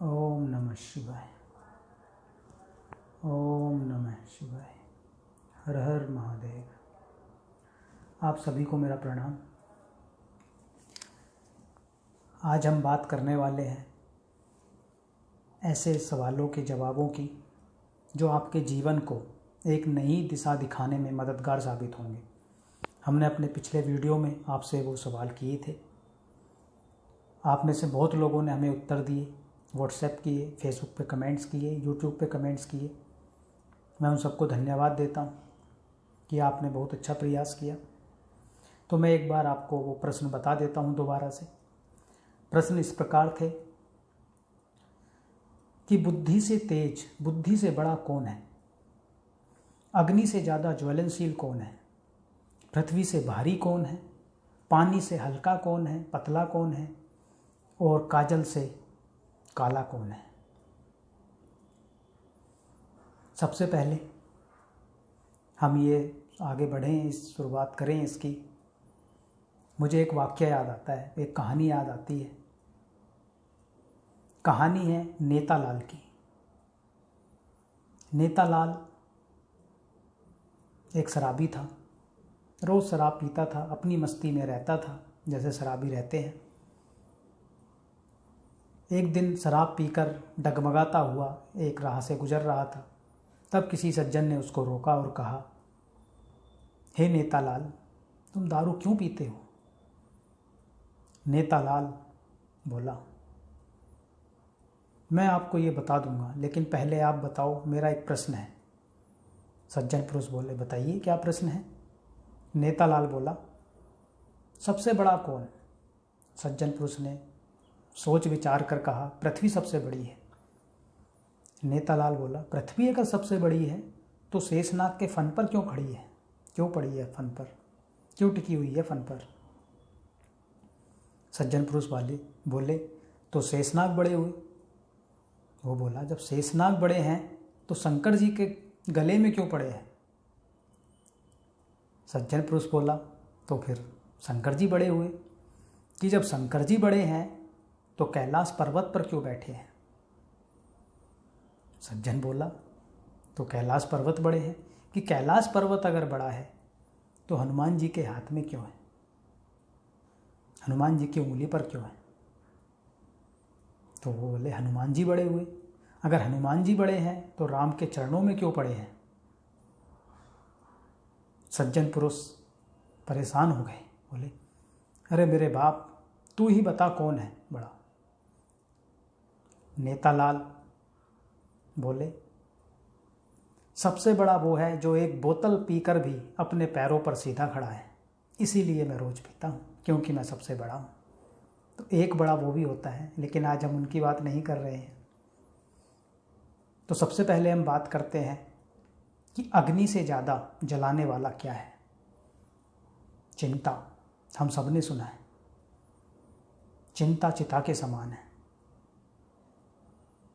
ओम नमः शिवाय। ओम नमः शिवाय। हर हर महादेव। आप सभी को मेरा प्रणाम। आज हम बात करने वाले हैं ऐसे सवालों के जवाबों की जो आपके जीवन को एक नई दिशा दिखाने में मददगार साबित होंगे। हमने अपने पिछले वीडियो में आपसे वो सवाल किए थे। आप में से बहुत लोगों ने हमें उत्तर दिए, व्हाट्सएप किए, फेसबुक पे कमेंट्स किए, यूट्यूब पे कमेंट्स किए। मैं उन सबको धन्यवाद देता हूँ कि आपने बहुत अच्छा प्रयास किया। तो मैं एक बार आपको वो प्रश्न बता देता हूँ दोबारा से। प्रश्न इस प्रकार थे कि बुद्धि से तेज, बुद्धि से बड़ा कौन है? अग्नि से ज़्यादा ज्वलनशील कौन है? पृथ्वी से भारी कौन है? पानी से हल्का कौन है, पतला कौन है? और काजल से काला कौन है? सबसे पहले हम ये आगे बढ़ें, इस शुरुआत करें इसकी। मुझे एक वाक्य याद आता है, एक कहानी याद आती है। कहानी है नेतालाल की। नेतालाल एक शराबी था। रोज़ शराब पीता था, अपनी मस्ती में रहता था जैसे शराबी रहते हैं। एक दिन शराब पीकर डगमगाता हुआ एक राह से गुजर रहा था। तब किसी सज्जन ने उसको रोका और कहा, हे नेतालाल, तुम दारू क्यों पीते हो? नेतालाल बोला, मैं आपको ये बता दूंगा, लेकिन पहले आप बताओ, मेरा एक प्रश्न है। सज्जन पुरुष बोले, बताइए क्या प्रश्न है? नेतालाल बोला, सबसे बड़ा कौन? सज्जन पुरुष ने सोच विचार कर कहा, पृथ्वी सबसे बड़ी है। नेतालाल बोला, पृथ्वी अगर सबसे बड़ी है तो शेषनाग के फन पर क्यों खड़ी है? क्यों पड़ी है फन पर? क्यों टिकी हुई है फन पर? सज्जन पुरुष वाले बोले, तो शेषनाग बड़े हुए। वो बोला, जब शेषनाग बड़े हैं तो शंकर जी के गले में क्यों पड़े हैं? सज्जन पुरुष बोला, तो फिर शंकर जी बड़े हुए कि जब शंकर जी बड़े हैं तो कैलाश पर्वत पर क्यों बैठे हैं? सज्जन बोला, तो कैलाश पर्वत बड़े हैं कि कैलाश पर्वत अगर बड़ा है तो हनुमान जी के हाथ में क्यों है? हनुमान जी की उंगली पर क्यों है? तो वो बोले, हनुमान जी बड़े हुए। अगर हनुमान जी बड़े हैं तो राम के चरणों में क्यों पड़े हैं? सज्जन पुरुष परेशान हो गए, बोले, अरे मेरे बाप, तू ही बता कौन है बड़ा? नेतालाल बोले, सबसे बड़ा वो है जो एक बोतल पीकर भी अपने पैरों पर सीधा खड़ा है, इसीलिए मैं रोज पीता हूँ, क्योंकि मैं सबसे बड़ा हूँ। तो एक बड़ा वो भी होता है, लेकिन आज हम उनकी बात नहीं कर रहे हैं। तो सबसे पहले हम बात करते हैं कि अग्नि से ज़्यादा जलाने वाला क्या है? चिंता। हम सब ने सुना है, चिंता चिता के समान है।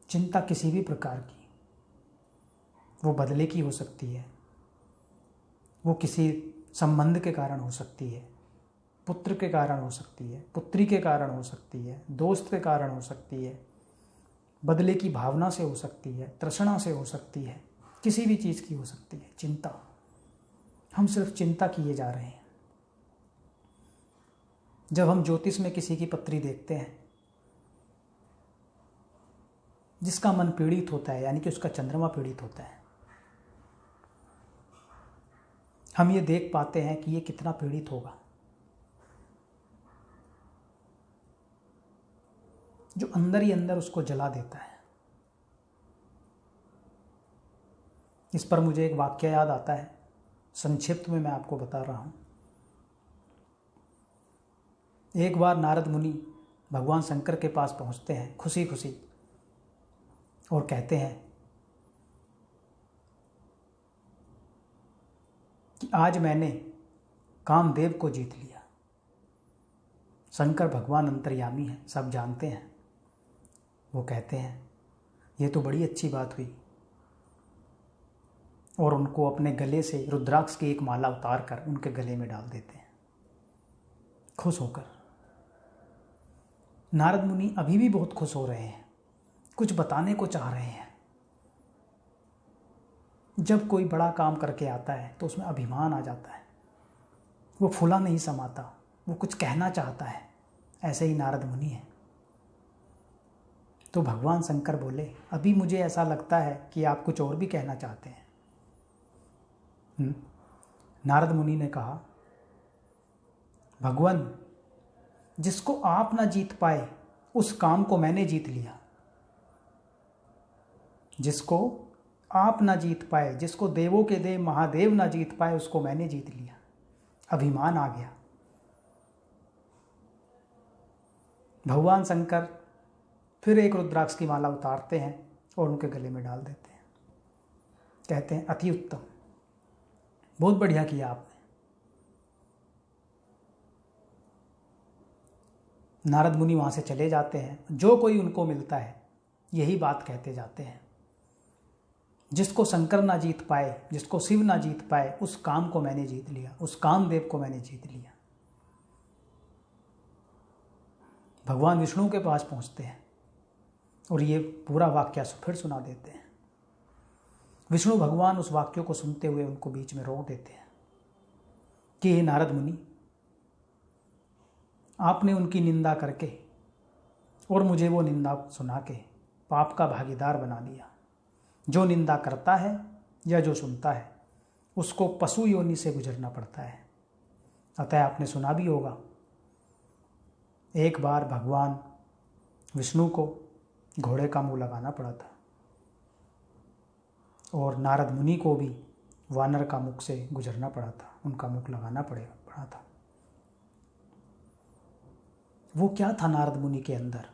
चिंता किसी भी प्रकार की, वो बदले की हो सकती है, वो किसी संबंध के कारण हो सकती है, पुत्र के कारण हो सकती है, पुत्री के कारण हो सकती है, दोस्त के कारण हो सकती है, बदले की भावना से हो सकती है, तृष्णा से हो सकती है, किसी भी चीज़ की हो सकती है चिंता। हम सिर्फ चिंता किए जा रहे हैं। जब हम ज्योतिष में किसी की पत्री देखते हैं, जिसका मन पीड़ित होता है, यानी कि उसका चंद्रमा पीड़ित होता है, हम ये देख पाते हैं कि ये कितना पीड़ित होगा। जो अंदर ही अंदर उसको जला देता है। इस पर मुझे एक वाक्य याद आता है, संक्षिप्त में मैं आपको बता रहा हूँ। एक बार नारद मुनि भगवान शंकर के पास पहुँचते हैं खुशी खुशी और कहते हैं कि आज मैंने कामदेव को जीत लिया। शंकर भगवान अंतर्यामी हैं, सब जानते हैं। वो कहते हैं, ये तो बड़ी अच्छी बात हुई, और उनको अपने गले से रुद्राक्ष की एक माला उतार कर उनके गले में डाल देते हैं खुश होकर। नारद मुनि अभी भी बहुत खुश हो रहे हैं। कुछ बताने को चाह रहे हैं। जब कोई बड़ा काम करके आता है तो उसमें अभिमान आ जाता है, वो फूला नहीं समाता, वो कुछ कहना चाहता है। ऐसे ही नारद मुनि है। तो भगवान शंकर बोले, अभी मुझे ऐसा लगता है कि आप कुछ और भी कहना चाहते हैं। नारद मुनि ने कहा, भगवान, जिसको आप ना जीत पाए उस काम को मैंने जीत लिया। जिसको आप ना जीत पाए, जिसको देवों के देव महादेव ना जीत पाए, उसको मैंने जीत लिया। अभिमान आ गया। भगवान शंकर फिर एक रुद्राक्ष की माला उतारते हैं और उनके गले में डाल देते हैं। कहते हैं, अति उत्तम, बहुत बढ़िया किया आपने। नारद मुनि वहाँ से चले जाते हैं। जो कोई उनको मिलता है यही बात कहते जाते हैं, जिसको शंकर ना जीत पाए, जिसको शिव ना जीत पाए, उस काम को मैंने जीत लिया, उस कामदेव को मैंने जीत लिया। भगवान विष्णु के पास पहुँचते हैं और ये पूरा वाक्य फिर सुना देते हैं। विष्णु भगवान उस वाक्य को सुनते हुए उनको बीच में रोक देते हैं कि हे नारद मुनि, आपने उनकी निंदा करके और मुझे वो निंदा सुना के पाप का भागीदार बना दिया। जो निंदा करता है या जो सुनता है उसको पशु योनि से गुजरना पड़ता है। अतः आपने सुना भी होगा, एक बार भगवान विष्णु को घोड़े का मुंह लगाना पड़ा था और नारद मुनि को भी वानर का मुख से गुजरना पड़ा था, उनका मुख लगाना पड़ा था। वो क्या था नारद मुनि के अंदर?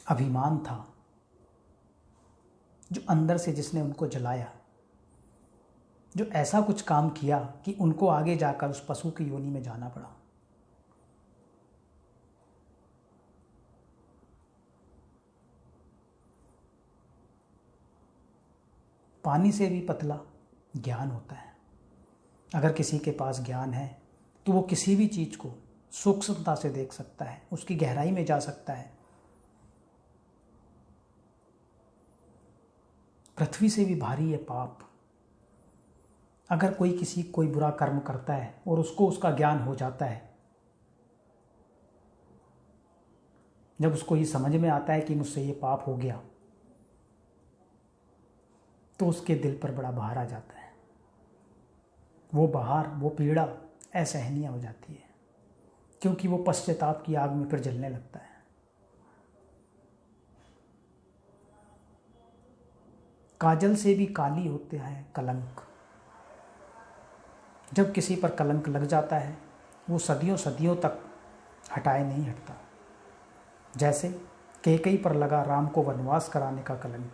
अभिमान था, जो अंदर से जिसने उनको जलाया, जो ऐसा कुछ काम किया कि उनको आगे जाकर उस पशु की योनि में जाना पड़ा। पानी से भी पतला ज्ञान होता है। अगर किसी के पास ज्ञान है तो वो किसी भी चीज़ को सूक्ष्मता से देख सकता है, उसकी गहराई में जा सकता है। पृथ्वी से भी भारी है पाप। अगर कोई बुरा कर्म करता है और उसको उसका ज्ञान हो जाता है, जब उसको ये समझ में आता है कि मुझसे ये पाप हो गया, तो उसके दिल पर बड़ा भार आ जाता है। वो भार, वो पीड़ा असहनीय हो जाती है, क्योंकि वो पश्चाताप की आग में फिर जलने लगता है। काजल से भी काली होते हैं कलंक। जब किसी पर कलंक लग जाता है वो सदियों सदियों तक हटाए नहीं हटता। जैसे कैकेयी पर लगा राम को वनवास कराने का कलंक,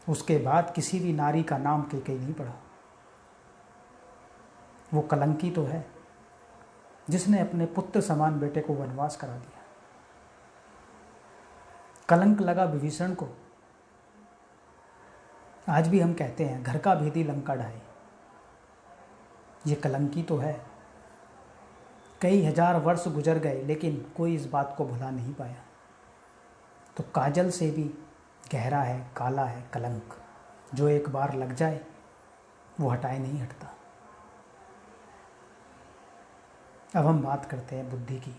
उसके बाद किसी भी नारी का नाम कैकेयी नहीं पड़ा। वो कलंकी तो है जिसने अपने पुत्र समान बेटे को वनवास करा दिया। कलंक लगा विभीषण को। आज भी हम कहते हैं, घर का भेदी लंका ढाए। ये कलंकी तो है। कई हजार वर्ष गुजर गए लेकिन कोई इस बात को भुला नहीं पाया। तो काजल से भी गहरा है, काला है कलंक, जो एक बार लग जाए वो हटाए नहीं हटता। अब हम बात करते हैं बुद्धि की,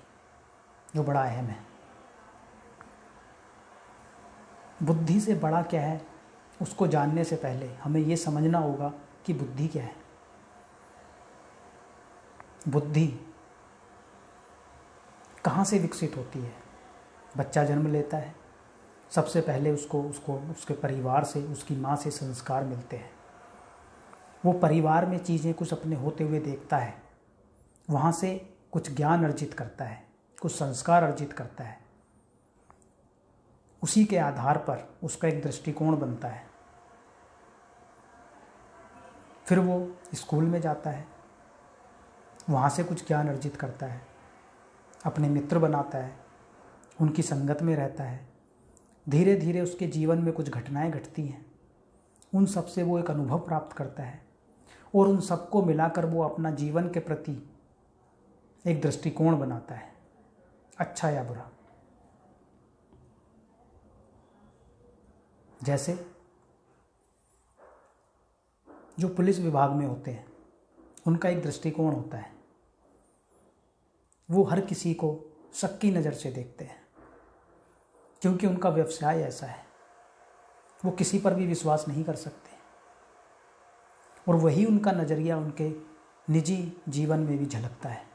जो बड़ा अहम है। बुद्धि से बड़ा क्या है, उसको जानने से पहले हमें ये समझना होगा कि बुद्धि क्या है। बुद्धि कहाँ से विकसित होती है? बच्चा जन्म लेता है, सबसे पहले उसको उसके परिवार से, उसकी माँ से संस्कार मिलते हैं। वो परिवार में चीज़ें कुछ अपने होते हुए देखता है, वहाँ से कुछ ज्ञान अर्जित करता है, कुछ संस्कार अर्जित करता है। उसी के आधार पर उसका एक दृष्टिकोण बनता है। फिर वो स्कूल में जाता है, वहाँ से कुछ ज्ञान अर्जित करता है, अपने मित्र बनाता है, उनकी संगत में रहता है। धीरे धीरे उसके जीवन में कुछ घटनाएं घटती हैं, उन सब से वो एक अनुभव प्राप्त करता है और उन सबको मिलाकर वो अपना जीवन के प्रति एक दृष्टिकोण बनाता है, अच्छा या बुरा। जैसे जो पुलिस विभाग में होते हैं उनका एक दृष्टिकोण होता है, वो हर किसी को शक की नज़र से देखते हैं, क्योंकि उनका व्यवसाय ऐसा है, वो किसी पर भी विश्वास नहीं कर सकते। और वही उनका नज़रिया उनके निजी जीवन में भी झलकता है।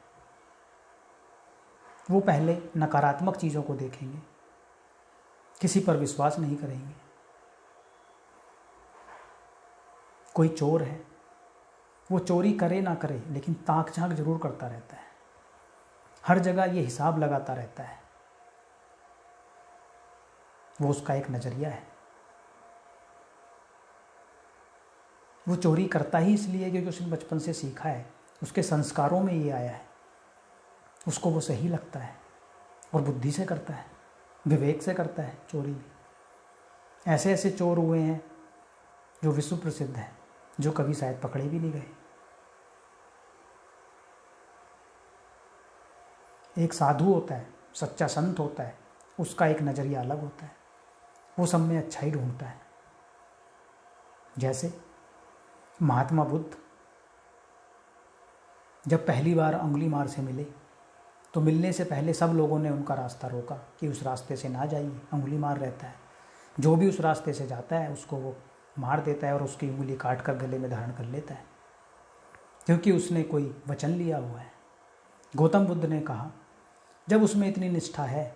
वो पहले नकारात्मक चीज़ों को देखेंगे, किसी पर विश्वास नहीं करेंगे। कोई चोर है, वो चोरी करे ना करे लेकिन ताक झांक जरूर करता रहता है, हर जगह ये हिसाब लगाता रहता है। वो उसका एक नज़रिया है। वो चोरी करता ही इसलिए क्योंकि उसने बचपन से सीखा है, उसके संस्कारों में ये आया है, उसको वो सही लगता है और बुद्धि से करता है, विवेक से करता है चोरी। ऐसे ऐसे चोर हुए हैं जो विश्व प्रसिद्ध हैं, जो कभी शायद पकड़े भी नहीं गए। एक साधु होता है, सच्चा संत होता है, उसका एक नज़रिया अलग होता है, वो सब में अच्छाई ढूंढता है। जैसे महात्मा बुद्ध जब पहली बार अंगुलीमाल से मिले तो मिलने से पहले सब लोगों ने उनका रास्ता रोका कि उस रास्ते से ना जाइए, अंगुलीमाल रहता है, जो भी उस रास्ते से जाता है उसको वो मार देता है और उसकी उंगली काट कर गले में धारण कर लेता है, क्योंकि उसने कोई वचन लिया हुआ है। गौतम बुद्ध ने कहा जब उसमें इतनी निष्ठा है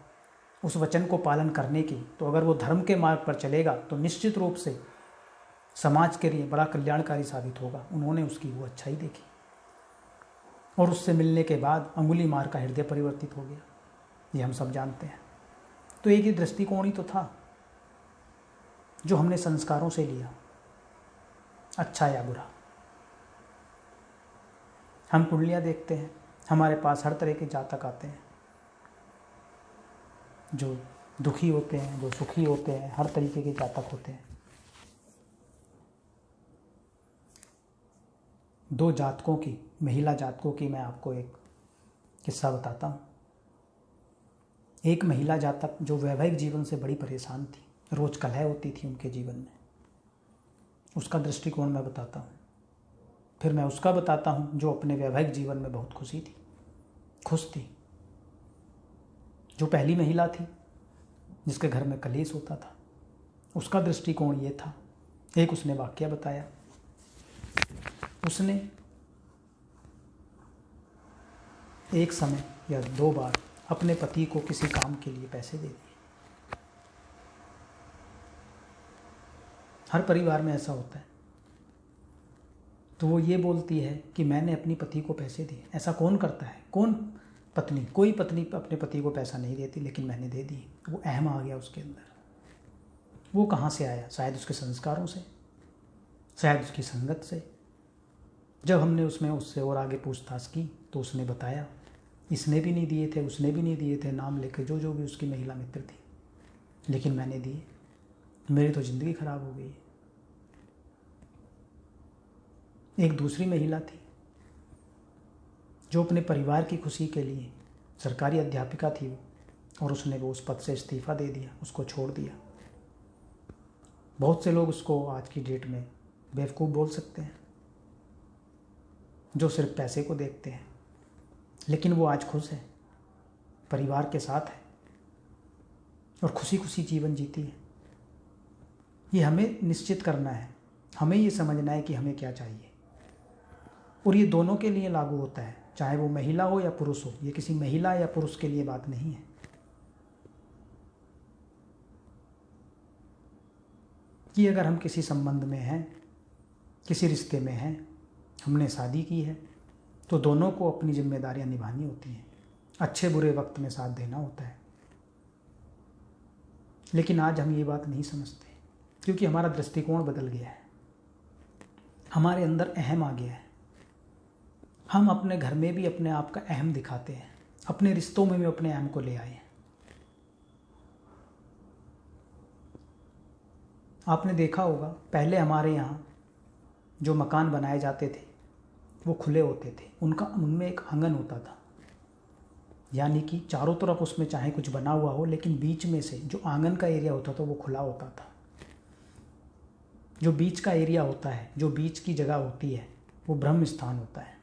उस वचन को पालन करने की, तो अगर वो धर्म के मार्ग पर चलेगा तो निश्चित रूप से समाज के लिए बड़ा कल्याणकारी साबित होगा। उन्होंने उसकी वो अच्छाई देखी और उससे मिलने के बाद अंगुलीमाल का हृदय परिवर्तित हो गया, ये हम सब जानते हैं। तो एक ही दृष्टिकोण ही तो था जो हमने संस्कारों से लिया, अच्छा या बुरा। हम कुंडलियाँ देखते हैं, हमारे पास हर तरह के जातक आते हैं, जो दुखी होते हैं, जो सुखी होते हैं, हर तरीके के जातक होते हैं। दो जातकों की, महिला जातकों की मैं आपको एक किस्सा बताता हूँ। एक महिला जातक जो वैवाहिक जीवन से बड़ी परेशान थी, रोज कलह होती थी उनके जीवन में, उसका दृष्टिकोण मैं बताता हूँ। फिर मैं उसका बताता हूँ जो अपने वैवाहिक जीवन में बहुत खुश थी। जो पहली महिला थी जिसके घर में कलेश होता था, उसका दृष्टिकोण ये था। एक उसने वाक्य बताया, उसने एक समय या 2 बार अपने पति को किसी काम के लिए पैसे दे दिए। हर परिवार में ऐसा होता है। तो वो ये बोलती है कि मैंने अपनी पति को पैसे दिए। ऐसा कौन करता है? कोई पत्नी अपने पति को पैसा नहीं देती, लेकिन मैंने दे दी। वो अहम आ गया उसके अंदर। वो कहाँ से आया? शायद उसके संस्कारों से, शायद उसकी संगत से। जब हमने उससे और आगे पूछताछ की तो उसने बताया इसने भी नहीं दिए थे, उसने भी नहीं दिए थे, नाम लेकर जो भी उसकी महिला मित्र थी, लेकिन मैंने दिए। मेरी तो ज़िंदगी खराब हो गई। एक दूसरी महिला थी जो अपने परिवार की खुशी के लिए सरकारी अध्यापिका थी और उसने वो उस पद से इस्तीफ़ा दे दिया, उसको छोड़ दिया। बहुत से लोग उसको आज की डेट में बेवकूफ़ बोल सकते हैं, जो सिर्फ पैसे को देखते हैं, लेकिन वो आज खुश है, परिवार के साथ है और खुशी खुशी जीवन जीती है। ये हमें निश्चित करना है, हमें ये समझना है कि हमें क्या चाहिए। और ये दोनों के लिए लागू होता है, चाहे वो महिला हो या पुरुष हो। ये किसी महिला या पुरुष के लिए बात नहीं है। कि अगर हम किसी संबंध में हैं, किसी रिश्ते में हैं, हमने शादी की है, तो दोनों को अपनी जिम्मेदारियां निभानी होती हैं, अच्छे बुरे वक्त में साथ देना होता है। लेकिन आज हम ये बात नहीं समझते, क्योंकि हमारा दृष्टिकोण बदल गया है, हमारे अंदर अहम आ गया है। हम अपने घर में भी अपने आप का अहम दिखाते हैं, अपने रिश्तों में भी अपने अहम को ले आए हैं। आपने देखा होगा, पहले हमारे यहाँ जो मकान बनाए जाते थे वो खुले होते थे, उनमें एक आंगन होता था, यानी कि चारों तरफ उसमें चाहे कुछ बना हुआ हो, लेकिन बीच में से जो आंगन का एरिया होता था वो खुला होता था। जो बीच का एरिया होता है, जो बीच की जगह होती है, वो ब्रह्म स्थान होता है।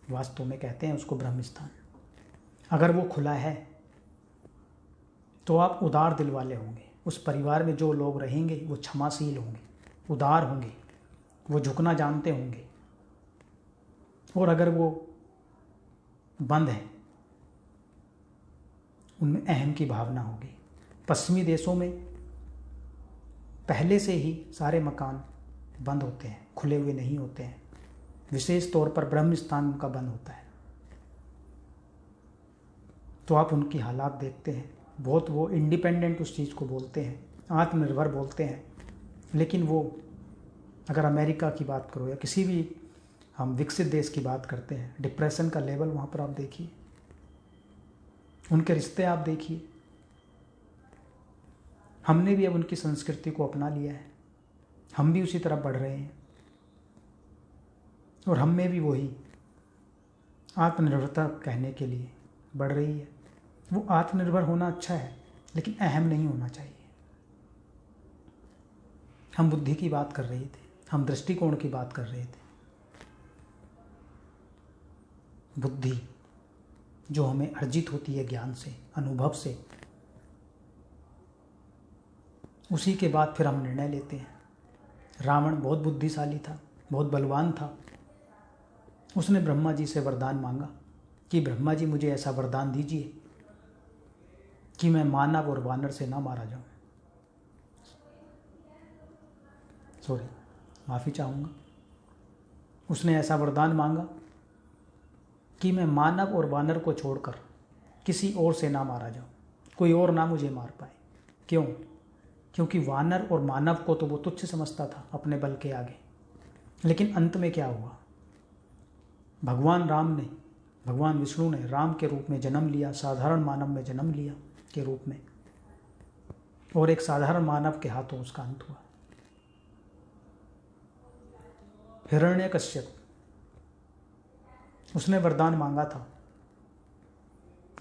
वास्तव में कहते हैं उसको ब्रह्म स्थान। अगर वो खुला है तो आप उदार दिल वाले होंगे। उस परिवार में जो लोग रहेंगे वो क्षमाशील होंगे, उदार होंगे, वो झुकना जानते होंगे। और अगर वो बंद है, उनमें अहम की भावना होगी। पश्चिमी देशों में पहले से ही सारे मकान बंद होते हैं, खुले हुए नहीं होते हैं। विशेष तौर पर ब्रह्म स्थान उनका बंद होता है। तो आप उनकी हालात देखते हैं, बहुत वो इंडिपेंडेंट उस चीज़ को बोलते हैं, आत्मनिर्भर बोलते हैं। लेकिन वो अगर अमेरिका की बात करो या किसी भी हम विकसित देश की बात करते हैं, डिप्रेशन का लेवल वहाँ पर आप देखिए, उनके रिश्ते आप देखिए। हमने भी अब उनकी संस्कृति को अपना लिया है, हम भी उसी तरफ बढ़ रहे हैं और हम में भी वही आत्मनिर्भरता कहने के लिए बढ़ रही है। वो आत्मनिर्भर होना अच्छा है, लेकिन अहम नहीं होना चाहिए। हम बुद्धि की बात कर रहे थे, हम दृष्टिकोण की बात कर रहे थे। बुद्धि जो हमें अर्जित होती है ज्ञान से, अनुभव से, उसी के बाद फिर हम निर्णय लेते हैं। रावण बहुत बुद्धिशाली था, बहुत बलवान था। उसने ब्रह्मा जी से वरदान मांगा कि ब्रह्मा जी मुझे ऐसा वरदान दीजिए कि मैं मानव और वानर से ना मारा जाऊं। माफ़ी चाहूँगा। उसने ऐसा वरदान मांगा कि मैं मानव और वानर को छोड़कर किसी और से ना मारा जाऊं, कोई और ना मुझे मार पाए। क्यों? क्योंकि वानर और मानव को तो वो तुच्छ समझता था अपने बल के आगे। लेकिन अंत में क्या हुआ? भगवान विष्णु ने राम के रूप में जन्म लिया, साधारण मानव में जन्म लिया के रूप में, और एक साधारण मानव के हाथों उसका अंत हुआ। हिरण्यकश्यप, उसने वरदान मांगा था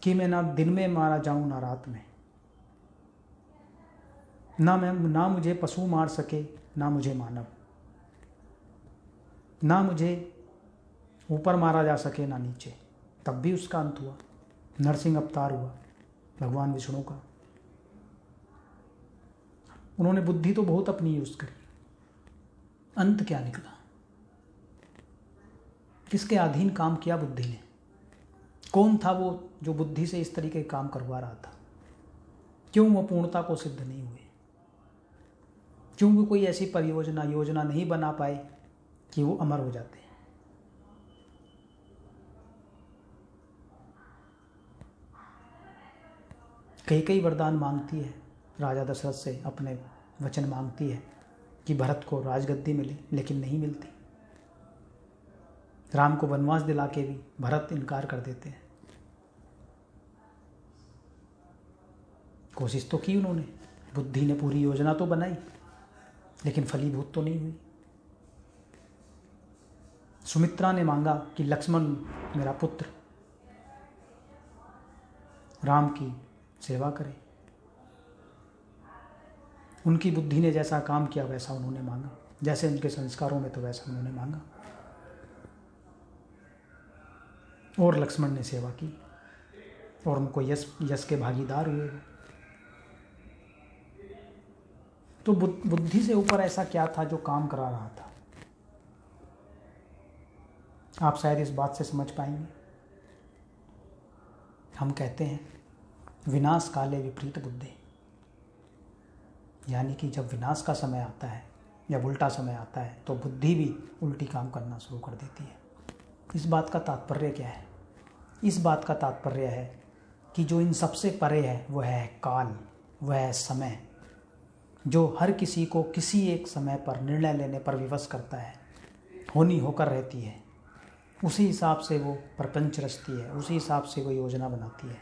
कि मैं ना दिन में मारा जाऊं ना रात में, ना मुझे पशु मार सके ना मुझे मानव, ना मुझे ऊपर मारा जा सके ना नीचे। तब भी उसका अंत हुआ। नरसिंह अवतार हुआ भगवान विष्णु का। उन्होंने बुद्धि तो बहुत अपनी यूज करी, अंत क्या निकला? किसके अधीन काम किया बुद्धि ने? कौन था वो जो बुद्धि से इस तरीके के काम करवा रहा था? क्यों वो पूर्णता को सिद्ध नहीं हुए? क्यों वो कोई ऐसी योजना नहीं बना पाए कि वो अमर हो जाते हैं? कई वरदान मांगती है राजा दशरथ से, अपने वचन मांगती है कि भरत को राजगद्दी मिले, लेकिन नहीं मिलती। राम को वनवास दिला के भी भरत इनकार कर देते हैं। कोशिश तो की उन्होंने, बुद्धि ने पूरी योजना तो बनाई, लेकिन फलीभूत तो नहीं हुई। सुमित्रा ने मांगा कि लक्ष्मण मेरा पुत्र राम की सेवा करे। उनकी बुद्धि ने जैसा काम किया वैसा उन्होंने मांगा, जैसे उनके संस्कारों में तो वैसा उन्होंने मांगा, और लक्ष्मण ने सेवा की और उनको यश के भागीदार हुए। तो बुद्धि से ऊपर ऐसा क्या था जो काम करा रहा था? आप शायद इस बात से समझ पाएंगे। हम कहते हैं विनाश काले विपरीत बुद्धि, यानी कि जब विनाश का समय आता है या उल्टा समय आता है तो बुद्धि भी उल्टी काम करना शुरू कर देती है। इस बात का तात्पर्य क्या है? इस बात का तात्पर्य है कि जो इन सबसे परे है वह है काल, वह है समय, जो हर किसी को किसी एक समय पर निर्णय लेने पर विवश करता है, होनी होकर रहती है। उसी हिसाब से वो प्रपंच रचती है, उसी हिसाब से वो योजना बनाती है।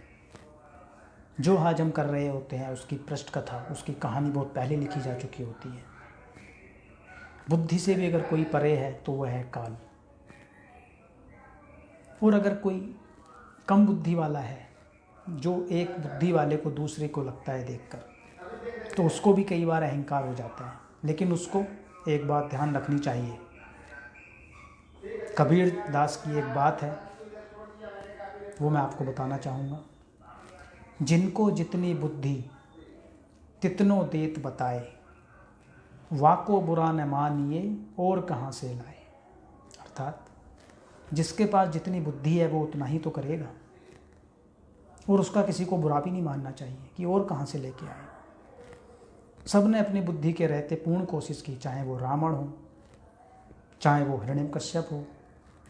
जो आज हम कर रहे होते हैं उसकी पृष्ठ कथा, उसकी कहानी बहुत पहले लिखी जा चुकी होती है। बुद्धि से भी अगर कोई परे है तो वह है काल। और अगर कोई कम बुद्धि वाला है, जो एक बुद्धि वाले को दूसरे को लगता है देखकर, तो उसको भी कई बार अहंकार हो जाता है, लेकिन उसको एक बात ध्यान रखनी चाहिए। कबीर दास की एक बात है, वो मैं आपको बताना चाहूँगा। जिनको जितनी बुद्धि तितनो देत बताए, वाको बुरा न मानिए और कहाँ से लाए। अर्थात जिसके पास जितनी बुद्धि है वो उतना ही तो करेगा, और उसका किसी को बुरा भी नहीं मानना चाहिए कि और कहाँ से लेके आए। सब ने अपनी बुद्धि के रहते पूर्ण कोशिश की, चाहे वो रावण हो, चाहे वो हिरण्यकश्यप हो,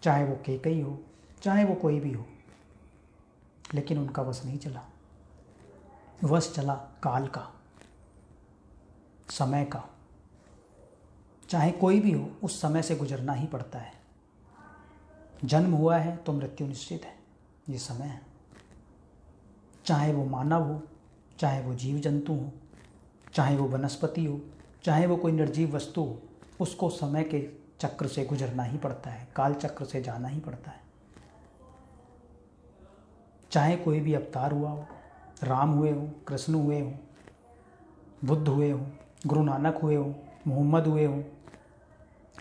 चाहे वो कैकेयी हो, चाहे वो कोई भी हो, लेकिन उनका वश नहीं चला। वश चला काल का, समय का। चाहे कोई भी हो, उस समय से गुजरना ही पड़ता है। जन्म हुआ है तो मृत्यु निश्चित है, ये समय है। चाहे वो मानव हो, चाहे वो जीव जंतु हो, चाहे वो वनस्पति हो, चाहे वो कोई निर्जीव वस्तु हो, उसको समय के चक्र से गुजरना ही पड़ता है, काल चक्र से जाना ही पड़ता है। चाहे कोई भी अवतार हुआ हो, राम हुए हो, कृष्ण हुए हो, बुद्ध हुए हो, गुरु नानक हुए हो, मोहम्मद हुए हो,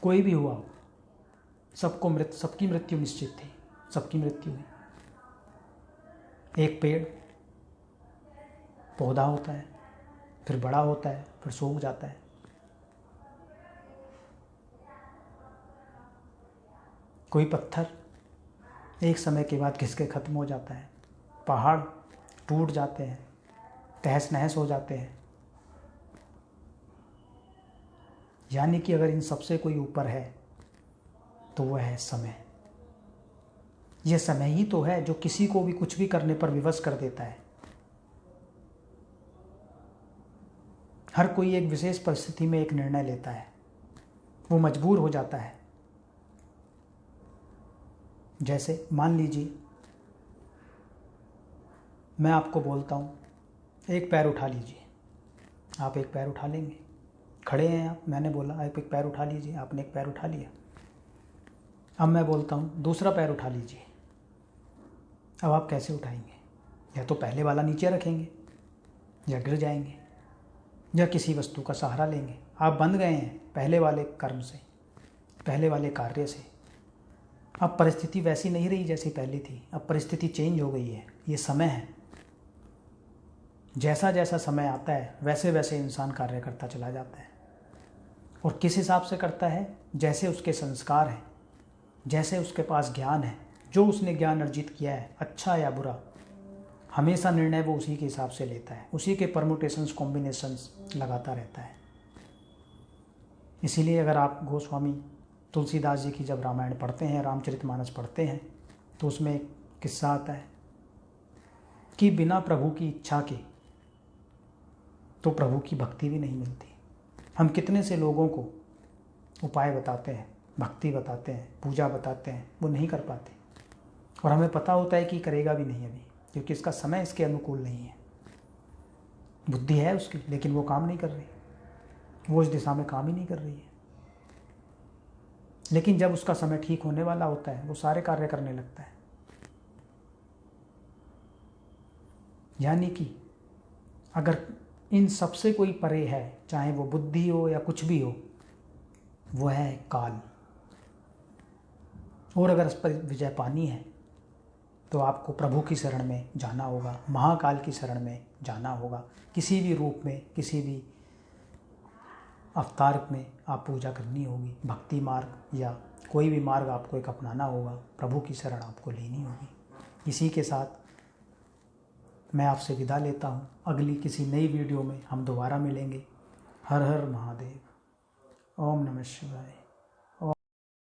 कोई भी हुआ हो, सबकी मृत्यु निश्चित थी, सबकी मृत्यु हुई। एक पेड़ पौधा होता है, फिर बड़ा होता है, फिर सूख जाता है। कोई पत्थर एक समय के बाद घिस के ख़त्म हो जाता है, पहाड़ टूट जाते हैं, तहस नहस हो जाते हैं। यानी कि अगर इन सबसे कोई ऊपर है तो वह है समय। यह समय ही तो है जो किसी को भी कुछ भी करने पर विवश कर देता है। हर कोई एक विशेष परिस्थिति में एक निर्णय लेता है, वो मजबूर हो जाता है। जैसे मान लीजिए मैं आपको बोलता हूँ एक पैर उठा लीजिए, आप एक पैर उठा लेंगे। खड़े हैं आप, मैंने बोला आप एक पैर उठा लीजिए, आपने एक पैर उठा लिया। अब मैं बोलता हूँ दूसरा पैर उठा लीजिए। अब आप कैसे उठाएंगे? या तो पहले वाला नीचे रखेंगे, या गिर जाएंगे, या किसी वस्तु का सहारा लेंगे। आप बंध गए हैं पहले वाले कर्म से, पहले वाले कार्य से। अब परिस्थिति वैसी नहीं रही जैसी पहले थी, अब परिस्थिति चेंज हो गई है। ये समय है, जैसा जैसा समय आता है वैसे वैसे इंसान कार्य करता चला जाता है। और किस हिसाब से करता है? जैसे उसके संस्कार हैं, जैसे उसके पास ज्ञान है, जो उसने ज्ञान अर्जित किया है, अच्छा या बुरा, हमेशा निर्णय वो उसी के हिसाब से लेता है, उसी के परमुटेशंस कॉम्बिनेशंस लगाता रहता है। इसीलिए अगर आप गोस्वामी तुलसीदास जी की जब रामायण पढ़ते हैं, रामचरितमानस पढ़ते हैं, तो उसमें एक किस्सा आता है कि बिना प्रभु की इच्छा के तो प्रभु की भक्ति भी नहीं मिलती। हम कितने से लोगों को उपाय बताते हैं, भक्ति बताते हैं, पूजा बताते हैं, वो नहीं कर पाते। और हमें पता होता है कि करेगा भी नहीं अभी, क्योंकि इसका समय इसके अनुकूल नहीं है। बुद्धि है उसकी, लेकिन वो काम नहीं कर रही, वो इस दिशा में काम ही नहीं कर रही है। लेकिन जब उसका समय ठीक होने वाला होता है, वो सारे कार्य करने लगता है। यानी कि अगर इन सबसे कोई परे है, चाहे वो बुद्धि हो या कुछ भी हो, वो है काल। और अगर इस पर विजय पानी है तो आपको प्रभु की शरण में जाना होगा, महाकाल की शरण में जाना होगा। किसी भी रूप में, किसी भी अवतार में आप पूजा करनी होगी, भक्ति मार्ग या कोई भी मार्ग आपको एक अपनाना होगा, प्रभु की शरण आपको लेनी होगी। इसी के साथ मैं आपसे विदा लेता हूँ। अगली किसी नई वीडियो में हम दोबारा मिलेंगे। हर हर महादेव। ओम नमः शिवाय।